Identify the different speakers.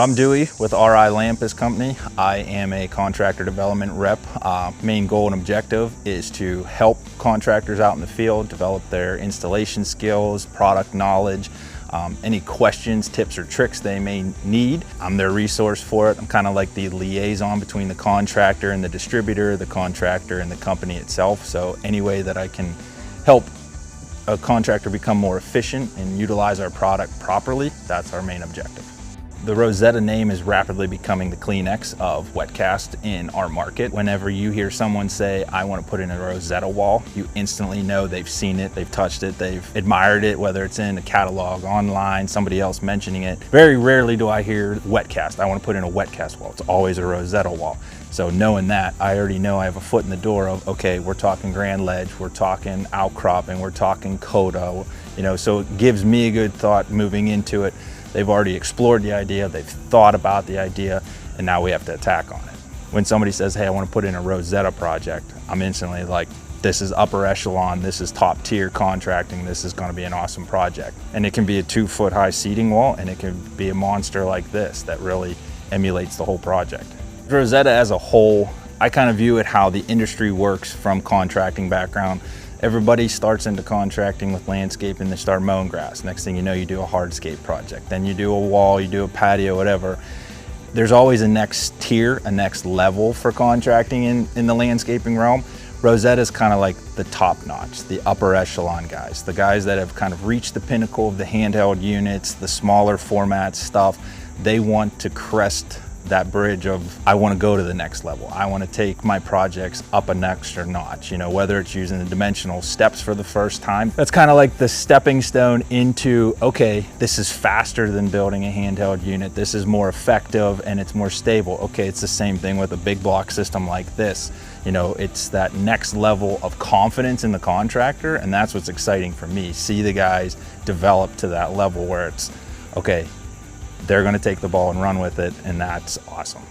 Speaker 1: I'm Dewey with RI Lampus Company. I am a contractor development rep. Main goal and objective is to help contractors out in the field develop their installation skills, product knowledge, any questions, tips, or tricks they may need. I'm their resource for it. I'm kind of like the liaison between the contractor and the distributor, the contractor and the company itself. So any way that I can help a contractor become more efficient and utilize our product properly, that's our main objective. The Rosetta name is rapidly becoming the Kleenex of wet cast in our market. Whenever you hear someone say, I want to put in a Rosetta wall, you instantly know they've seen it, they've touched it, they've admired it, whether it's in a catalog, online, somebody else mentioning it. Very rarely do I hear wet cast. I want to put in a wet cast wall. It's always a Rosetta wall. So knowing that, I already know I have a foot in the door of, okay, we're talking grand ledge, we're talking outcropping, we're talking coda, so it gives me a good thought moving into it. They've already explored the idea, they've thought about the idea, and now we have to attack on it. When somebody says, hey, I want to put in a Rosetta project, I'm instantly like, this is upper echelon, this is top tier contracting, this is going to be an awesome project. And it can be a 2-foot high seating wall, and it can be a monster like this that really emulates the whole project. Rosetta as a whole, I kind of view it how the industry works from contracting background. Everybody starts into contracting with landscaping, they start mowing grass. Next thing you know, you do a hardscape project. Then you do a wall, you do a patio, whatever. There's always a next tier, a next level for contracting in the landscaping realm. Rosetta is kind of like the top notch, the upper echelon guys, the guys that have kind of reached the pinnacle of the handheld units, the smaller format stuff. They want to crest that bridge of, I want to go to the next level. I want to take my projects up an extra notch, whether it's using the dimensional steps for the first time. That's kind of like the stepping stone into, okay, this is faster than building a handheld unit. This is more effective and it's more stable. Okay, it's the same thing with a big block system like this. It's that next level of confidence in the contractor, and that's what's exciting for me. See the guys develop to that level where it's, okay, they're going to take the ball and run with it, and that's awesome.